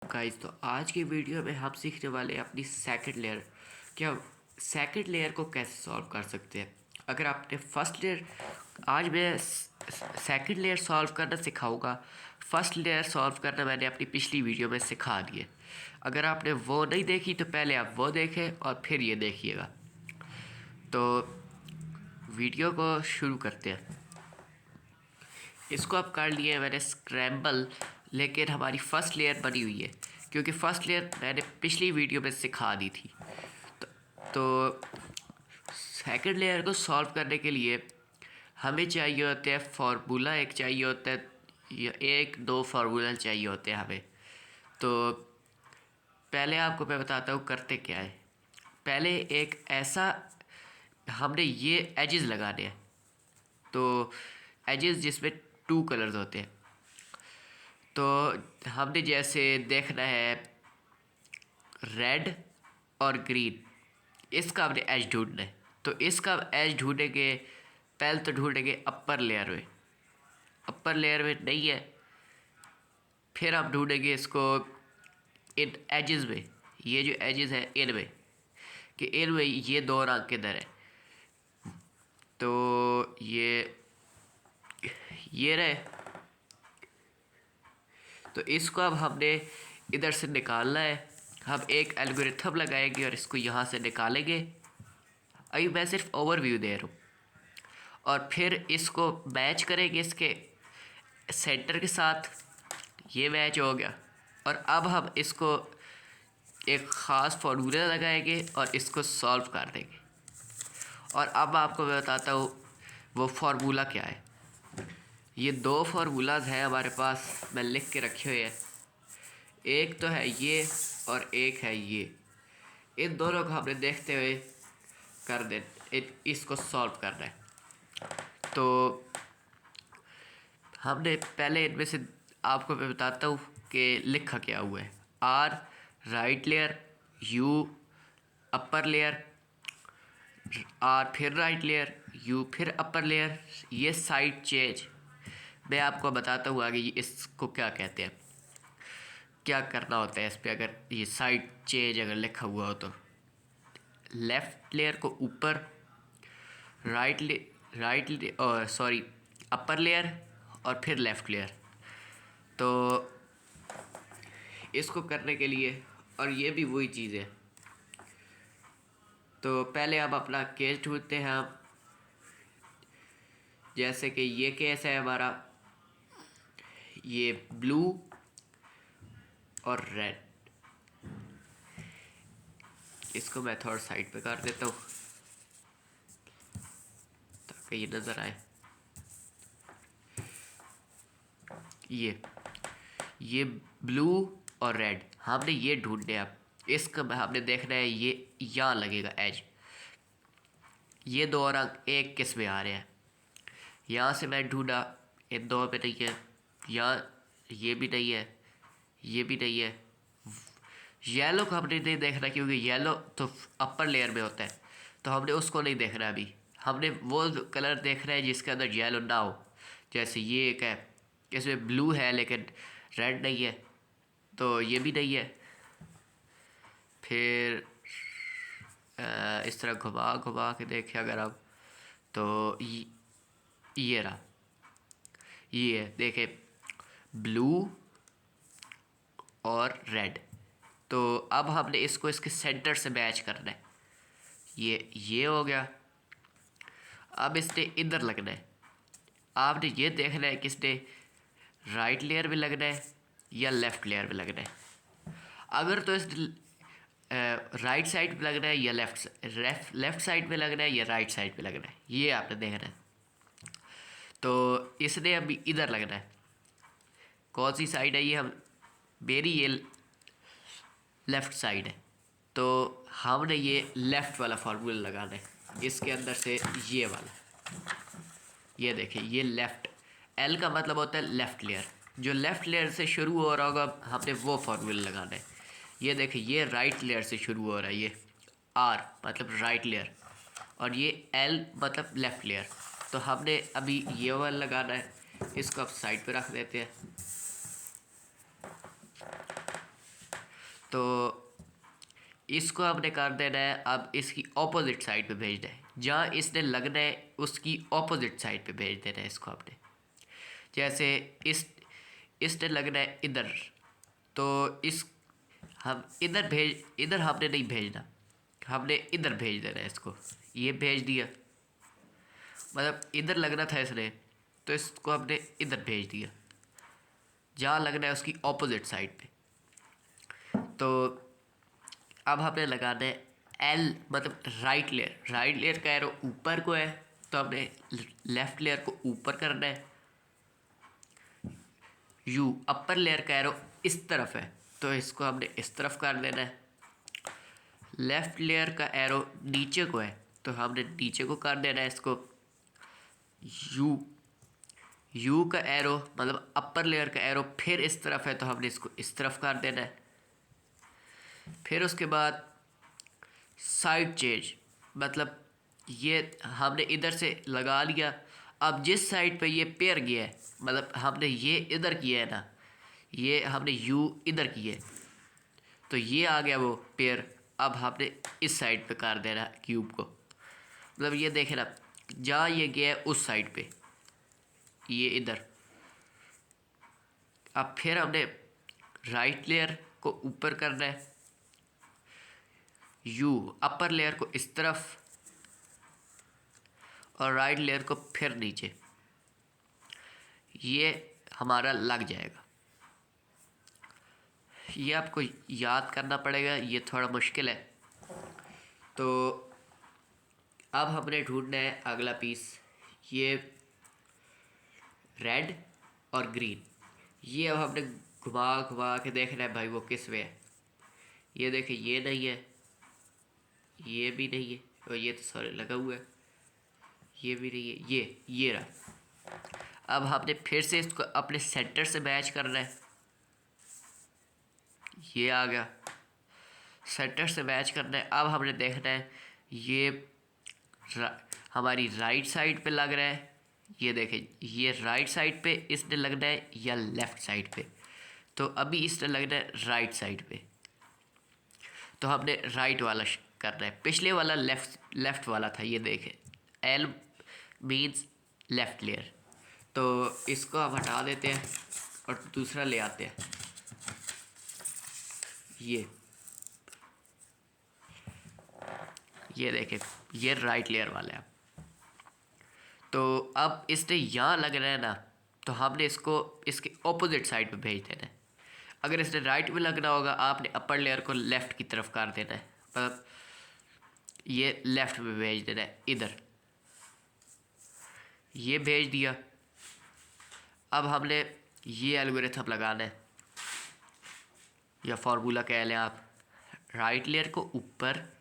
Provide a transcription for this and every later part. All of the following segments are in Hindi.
गाइस, तो आज की वीडियो में हम सीखने वाले हैं अपनी सेकंड लेयर। क्या सेकंड लेयर को कैसे सॉल्व कर सकते हैं। अगर आपने फर्स्ट लेयर, आज मैं सेकंड लेयर सॉल्व करना सिखाऊंगा। फर्स्ट लेयर सॉल्व करना मैंने अपनी पिछली वीडियो में सिखा दी है। अगर आपने वो नहीं देखी तो पहले आप वो देखें और फिर ये देखिएगा। तो वीडियो को शुरू करते हैं। इसको अब कर लिए मैंने स्क्रैम्बल, लेकिन हमारी फ़र्स्ट लेयर बनी हुई है क्योंकि फ़र्स्ट लेयर मैंने पिछली वीडियो में सिखा दी थी। तो सेकंड लेयर को सॉल्व करने के लिए हमें चाहिए होते हैं फार्मूला, एक चाहिए होता है या एक दो फार्मूला चाहिए होते हैं हमें। तो पहले आपको मैं बताता हूँ करते क्या है। पहले एक ऐसा हमने ये एजेस लगाने हैं। तो एजेस जिसमें टू कलर्स होते हैं। तो हमने जैसे देखना है रेड और ग्रीन, इसका हमने एज ढूंढना है। तो इसका एज ढूंढेंगे, पहले तो ढूंढेंगे अपर लेयर में। अपर लेयर में नहीं है, फिर हम ढूंढेंगे इसको इन एजेस में। ये जो एजेस है इनमें, कि इनमें ये दो रंग किधर है। तो ये रहे। तो इसको अब हमने इधर से निकालना है। हम एक एल्गोरिथम लगाएंगे और इसको यहाँ से निकालेंगे। अभी मैं सिर्फ ओवरव्यू दे रहा हूँ। और फिर इसको मैच करेंगे इसके सेंटर के साथ। ये मैच हो गया। और अब हम इसको एक ख़ास फार्मूला लगाएंगे और इसको सॉल्व कर देंगे। और अब आपको मैं बताता हूँ वो फार्मूला क्या है। ये दो फार्मूलाज हैं हमारे पास, मैं लिख के रखे हुए हैं। एक तो है ये और एक है ये। इन दोनों को हमने देखते हुए कर दे, इसको सॉल्व करना है। तो हमने पहले इनमें से आपको मैं बताता हूँ कि लिखा क्या हुआ है। R right layer, U upper layer, R फिर राइट लेयर, यू फिर अपर लेयर, ये साइड चेंज। मैं आपको बताता हूँ आगे इसको क्या कहते हैं, क्या करना होता है इस पर। अगर ये साइड चेंज अगर लिखा हुआ हो तो लेफ़्ट लेयर को ऊपर, और सॉरी अपर लेयर और फिर लेफ़्ट लेयर। तो इसको करने के लिए, और ये भी वही चीज़ है। तो पहले अब अपना केस ढूंढते हैं हम। जैसे कि ये केस है हमारा, ये ब्लू और रेड। इसको मैं थोड़ा साइड पे कर देता हूँ ताकि ये नज़र आए। ये ब्लू और रेड हमने ये ढूंढने। अब इसका हमने देखना है ये यहाँ लगेगा एज। ये दो रंग एक किस में आ रहे हैं। यहाँ से मैं ढूंढा, इन दो पे नहीं है। यहाँ ये भी नहीं है, ये भी नहीं है। येलो को हमने नहीं देखना क्योंकि येलो तो अपर लेयर में होता है, तो हमने उसको नहीं देखना अभी। हमने वो कलर देखना है जिसके अंदर येलो ना हो। जैसे ये एक है, इसमें ब्लू है लेकिन रेड नहीं है, तो ये भी नहीं है। फिर इस तरह घुमा घुमा के देखें अगर आप, तो ये रहा, ये है देखें, ब्लू और रेड। तो अब हमने इसको इसके सेंटर से मैच करना है। ये हो गया। अब इसने इधर लगना है। आपने ये देखना है कि इसने राइट लेयर में लगना है या लेफ़्ट लेयर में लगना है। अगर तो इस राइट साइड पे लगना है या लेफ़्ट साइड पे लगना है या राइट साइड पे लगना है, ये आपने देखना है। तो इसने अभी इधर लगना है। कौन सी साइड है ये, हम मेरी ये लेफ़्ट साइड है। तो हमने ये लेफ़्ट वाला फार्मूला लगाना है इसके अंदर से। ये वाला, ये देखिए, ये लेफ़्ट, एल का मतलब होता है लेफ़्ट लेयर। जो लेफ़्ट लेयर से शुरू हो रहा होगा हमने वो फार्मूला लगाना है। ये देखिए, ये राइट लेयर से शुरू हो रहा है। ये आर मतलब राइट लेयर और ये एल मतलब लेफ़्ट लेयर। तो हमने अभी ये वाला लगाना है। इसको अब साइड पे रख देते हैं। तो इसको हमने कर देना है, अब इसकी ऑपोजिट साइड पे भेजना है, जहाँ इसने लगना है उसकी ऑपोजिट साइड पे भेज देना है इसको हमने। जैसे इसने लगना है इधर, तो इस हम इधर हमने नहीं भेजना, हमने इधर भेज देना है इसको। ये भेज दिया, मतलब इधर लगना था इसने, तो इसको हमने इधर भेज दिया, जहाँ लगना है उसकी ऑपोजिट साइड पे। तो अब हमने लगाना है एल, मतलब राइट लेयर का एरो ऊपर को है, तो हमने लेफ्ट लेयर को ऊपर करना है। यू अपर लेयर का एरो इस तरफ है, तो इसको हमने इस तरफ कर देना है। लेफ्ट लेयर का एरो नीचे को है, तो हमने नीचे को कर देना है इसको। यू का एरो मतलब अपर लेयर का एरो फिर इस तरफ है, तो हमने इसको इस तरफ कर देना है। फिर उसके बाद साइड चेंज, मतलब ये हमने इधर से लगा लिया। अब जिस साइड पे ये पेयर गया है, मतलब हमने ये इधर किया है ना, ये हमने यू इधर किया है, तो ये आ गया वो पेयर। अब हमने इस साइड पे कर देना क्यूब को, मतलब ये देखे ना, जहाँ ये गया है उस साइड पे, ये इधर। अब फिर हमने राइट लेयर को ऊपर करना है, यू अपर लेयर को इस तरफ और राइट लेयर को फिर नीचे, ये हमारा लग जाएगा। ये आपको याद करना पड़ेगा, ये थोड़ा मुश्किल है। तो अब हमने ढूंढना है अगला पीस, ये रेड और ग्रीन। ये अब हमने घुमा घुमा के देखना है भाई वो किस में है। ये देखिए, ये नहीं है, ये भी नहीं है, और ये तो सॉरी लगा हुआ है, ये भी नहीं है, ये रहा। अब हमने फिर से इसको अपने सेंटर से मैच करना है। ये आ गया, सेंटर से मैच करना है। अब हमने देखना है ये हमारी राइट साइड पे लग रहा है, ये देखें, ये राइट साइड पे इसने लगना है या लेफ़्ट साइड पे। तो अभी इसने लगना है राइट साइड पे, तो हमने राइट वाला करना है। पिछले वाला लेफ़्ट वाला था, ये देखें, एल मीन्स लेफ़्ट लेयर। तो इसको हम हटा देते हैं और दूसरा ले आते हैं, ये देखें, ये राइट लेयर वाला है। तो अब इसने यहाँ लग रहा है ना, तो हमने इसको इसके ऑपोजिट साइड पे भेज देना है। अगर इसने राइट में लगना होगा, आपने अपर लेयर को लेफ़्ट की तरफ कर देना है, मतलब ये लेफ़्ट में भेज देना है इधर, ये भेज दिया। अब हमने ये एल्गोरिथम लगाना है, या फार्मूला कह लें आप। राइट लेयर को ऊपर,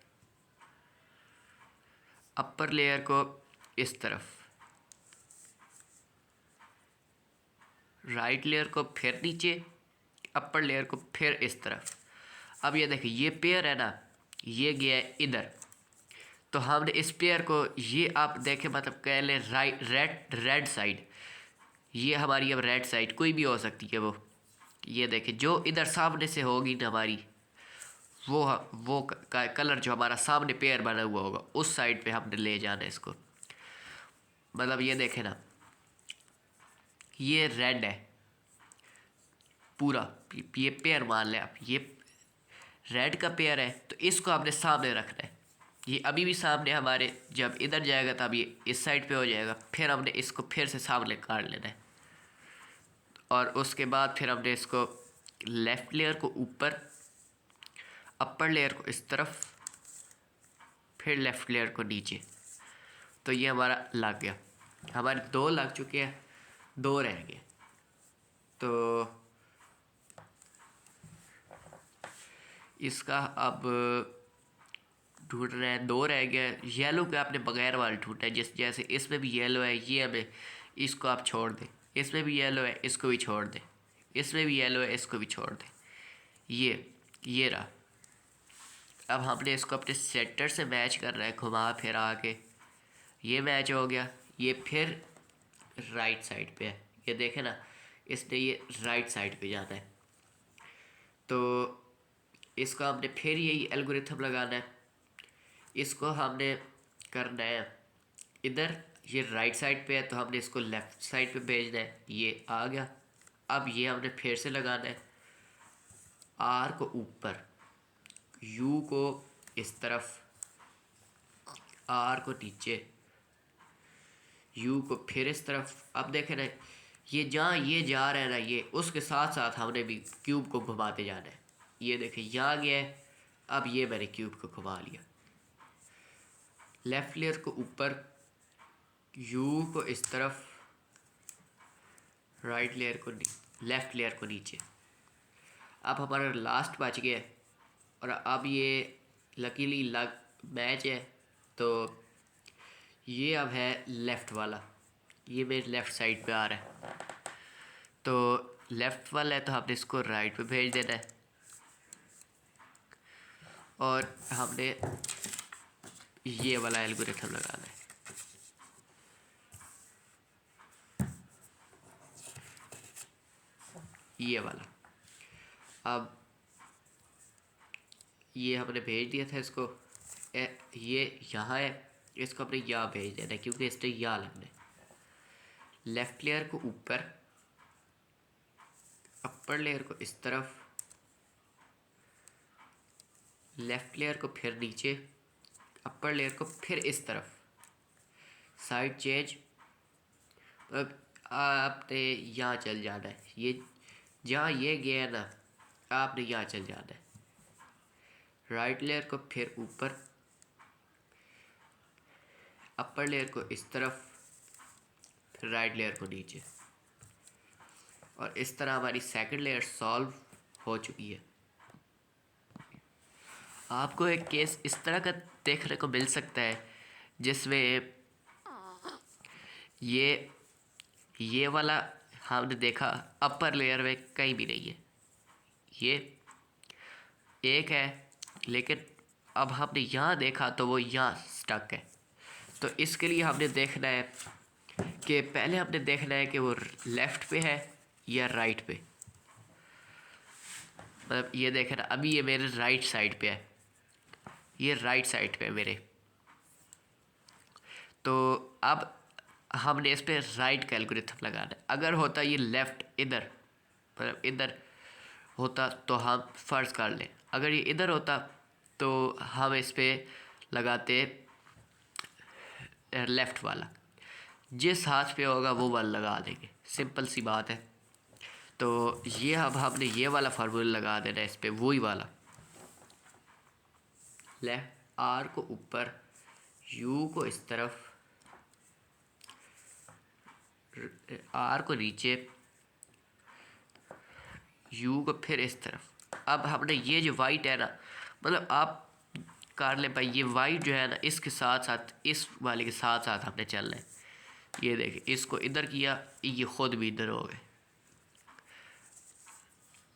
अपर लेयर को इस तरफ, राइट लेयर को फिर नीचे, अपर लेयर को फिर इस तरफ। अब ये देखिए, ये पेयर है ना, ये गया है इधर, तो हमने इस पेयर को, ये आप देखें, मतलब कह लें रेड साइड, ये हमारी अब रेड साइड कोई भी हो सकती है वो। ये देखें, जो इधर सामने से होगी ना हमारी, वो कलर जो हमारा सामने पेयर बना हुआ होगा, उस साइड पे हमने ले जाना है इसको। मतलब ये देखें ना, ये रेड है पूरा, ये पेयर मान लें आप, ये रेड का पेयर है, तो इसको हमने सामने रखना है। ये अभी भी सामने हमारे, जब इधर जाएगा तब ये इस साइड पे हो जाएगा, फिर हमने इसको फिर से सामने काट लेना है। और उसके बाद फिर हमने इसको लेफ़्ट लेयर को ऊपर, अपर लेयर को इस तरफ, फिर लेफ़्ट लेयर को नीचे। तो ये हमारा लग गया, हमारे 2 लग चुके हैं, 2 रह गए। तो इसका अब ढूंढ रहे हैं, 2 रह गए। येलो के आपने बगैर वाला ढूंढना है, जैसे इसमें भी येलो है, ये हमें, इसको आप छोड़ दें। इसमें भी येलो है, इसको भी छोड़ दें। इसमें भी येलो है, इसको भी छोड़ दें। ये रहा। अब हमने इसको अपने सेंटर से मैच कर रहा है, घुमा फिर आके, ये मैच हो गया। ये फिर राइट साइड पे है, ये देखें ना, इसने ये राइट साइड पे जाना है। तो इसको हमने फिर यही एल्गोरिथम लगाना है। इसको हमने करना है इधर, ये राइट साइड पे है तो हमने इसको लेफ़्ट साइड पे भेजना है। ये आ गया। अब ये हमने फिर से लगाना है, आर को ऊपर, यू को इस तरफ, आर को नीचे, यू को फिर इस तरफ। अब देखें ना, ये जहाँ ये जा रहा है ना, ये उसके साथ साथ हमने भी क्यूब को घुमाते जाना है। ये देखें यहाँ गया है। अब ये मैंने क्यूब को घुमा लिया। लेफ़्ट लेयर को ऊपर, यू को इस तरफ, राइट लेयर को लेफ़्ट लेयर को नीचे। अब हमारा लास्ट बच गया और अब ये लकीली लग मैच है। तो ये अब है लेफ़्ट वाला, ये मेरे लेफ़्ट साइड पे आ रहा है। तो लेफ़्ट वाला है तो हमने इसको राइट पे भेज देना है और हमने ये वाला एल्गोरिथम लगाना है। ये वाला। अब ये हमने भेज दिया था इसको, ये यहाँ है, इसको हमने यहाँ भेज देना है क्योंकि इसने यहाँ लगना है। लेफ़्ट लेयर को ऊपर, अपर लेयर को इस तरफ, लेफ़्ट लेयर को फिर नीचे, अपर लेयर को फिर इस तरफ। साइड चेंज, अब आपने यहाँ चल जाना है। ये जहाँ ये गया ना, आपने यहाँ चल जाना है। राइट लेयर को फिर ऊपर, अपर लेयर को इस तरफ, फिर राइट लेयर को नीचे। और इस तरह हमारी सेकंड लेयर सॉल्व हो चुकी है। आपको एक केस इस तरह का देखने को मिल सकता है जिसमें ये वाला हमने देखा अपर लेयर में कहीं भी नहीं है, ये एक है, लेकिन अब हमने यहाँ देखा तो वो यहाँ स्टक है। तो इसके लिए हमने देखना है कि पहले हमने देखना है कि वो लेफ़्ट पे है या राइट पे। मतलब ये देखें ना, अभी ये मेरे राइट साइड पे है, ये राइट साइड पे है मेरे। तो अब हमने इस पर राइट का एल्गोरिथम लगाना है। अगर होता ये लेफ़्ट इधर, मतलब इधर होता तो हम फ़र्ज़ कर लें, अगर ये इधर होता तो हम इस पर लगाते लेफ़्ट वाला। जिस हाथ पे होगा वो वाला लगा देंगे, सिंपल सी बात है। तो ये अब हमने ये वाला फार्मूला लगा देना है इस पर, वही वाला। लेफ्ट, आर को ऊपर, यू को इस तरफ, आर को नीचे, यू को फिर इस तरफ। अब हमने ये जो वाइट है ना, मतलब आप कर ले भाई, ये वाइट जो है ना इसके साथ साथ, इस वाले के साथ साथ हमने चलना है। ये देखिए, इसको इधर किया, ये खुद भी इधर हो गए।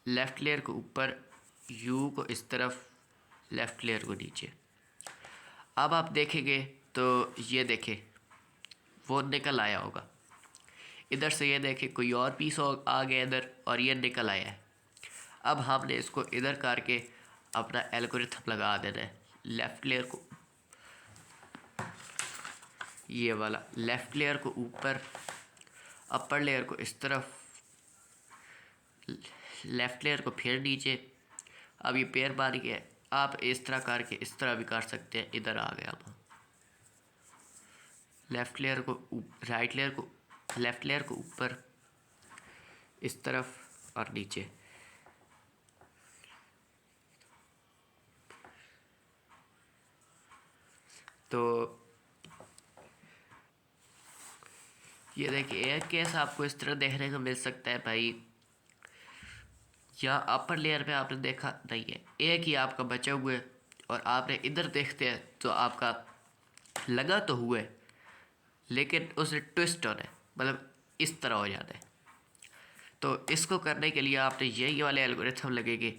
लेफ़्ट लेयर को ऊपर, यू को इस तरफ, लेफ़्ट लेयर को नीचे। अब आप देखेंगे तो ये देखें वो निकल आया होगा इधर से। ये देखें कोई और पीस आ गया इधर और ये निकल आया है। अब हमने इसको इधर करके अपना एल्गोरिथम लगा देना है। लेफ़्ट लेयर को, ये वाला लेफ़्ट लेयर को ऊपर, अपर लेयर को इस तरफ, लेफ़्ट लेयर को फिर नीचे। अब ये पेयर बन गया। आप इस तरह करके इस तरह भी कर सकते हैं। इधर आ गया अब लेफ़्ट लेयर को, राइट लेयर को, लेफ़्ट लेयर को ऊपर इस तरफ और नीचे। तो ये देखिए, एक केस आपको इस तरह देखने को मिल सकता है भाई। या अपर लेयर पे आपने देखा नहीं है, एक ही आपका बचा हुआ है और आपने इधर देखते हैं तो आपका लगा तो हुआ है लेकिन उसे ट्विस्ट होना है, मतलब इस तरह हो जाता है। तो इसको करने के लिए आपने यही वाले एल्गोरिथम लगेंगे।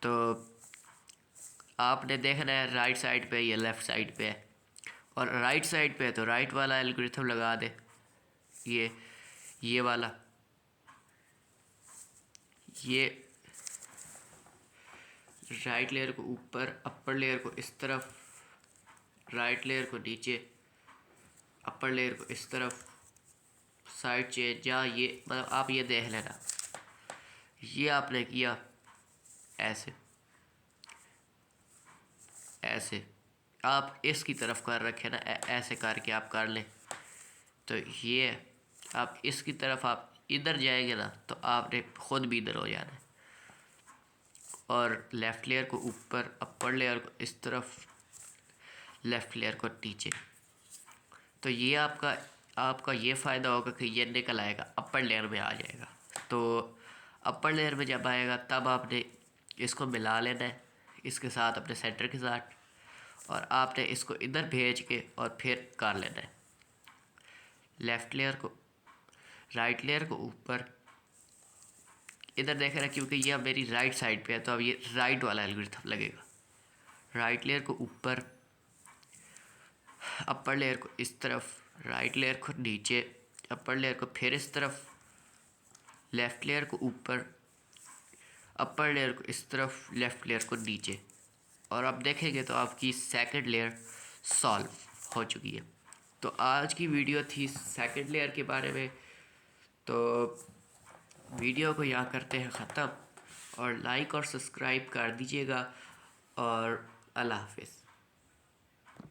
तो आपने देखना है राइट साइड पे या लेफ़्ट साइड पे है, और राइट साइड पे है तो राइट वाला एल्गोरिथम लगा दे। ये वाला, ये राइट लेयर को ऊपर, अपर लेयर को इस तरफ, राइट लेयर को नीचे, अपर लेयर को इस तरफ, साइड चेंज, या ये मतलब आप ये देख लेना, ये आपने किया ऐसे ऐसे, आप इसकी तरफ कर रखे ना, ऐसे करके आप कर लें तो ये आप इसकी तरफ आप इधर जाएंगे ना तो आपने खुद भी इधर हो जाना है। और लेफ़्ट लेयर को ऊपर, अपर लेयर को इस तरफ, लेफ़्ट लेयर को नीचे, तो ये आपका ये फ़ायदा होगा कि ये निकल आएगा, अपर लेयर में आ जाएगा। तो अपर लेयर में जब आएगा तब आपने इसको मिला लेना है इसके साथ, अपने सेंटर के साथ, और आपने इसको इधर भेज के और फिर कर लेना है। लेफ़्ट लेयर को, राइट लेयर को ऊपर, इधर देख रहे हैं क्योंकि ये अब मेरी राइट साइड पे है तो अब ये राइट वाला एल्गोरिथम लगेगा। राइट लेयर को ऊपर, अपर लेयर को इस तरफ, राइट लेयर को नीचे, अपर लेयर को फिर इस तरफ, लेफ़्ट लेयर को ऊपर, अपर लेयर को इस तरफ, लेफ़्ट लेयर को नीचे, और आप देखेंगे तो आपकी सेकंड लेयर सॉल्व हो चुकी है। तो आज की वीडियो थी सेकंड लेयर के बारे में। तो वीडियो को यहाँ करते हैं ख़त्म, और लाइक और सब्सक्राइब कर दीजिएगा, और अल्लाह हाफिज़।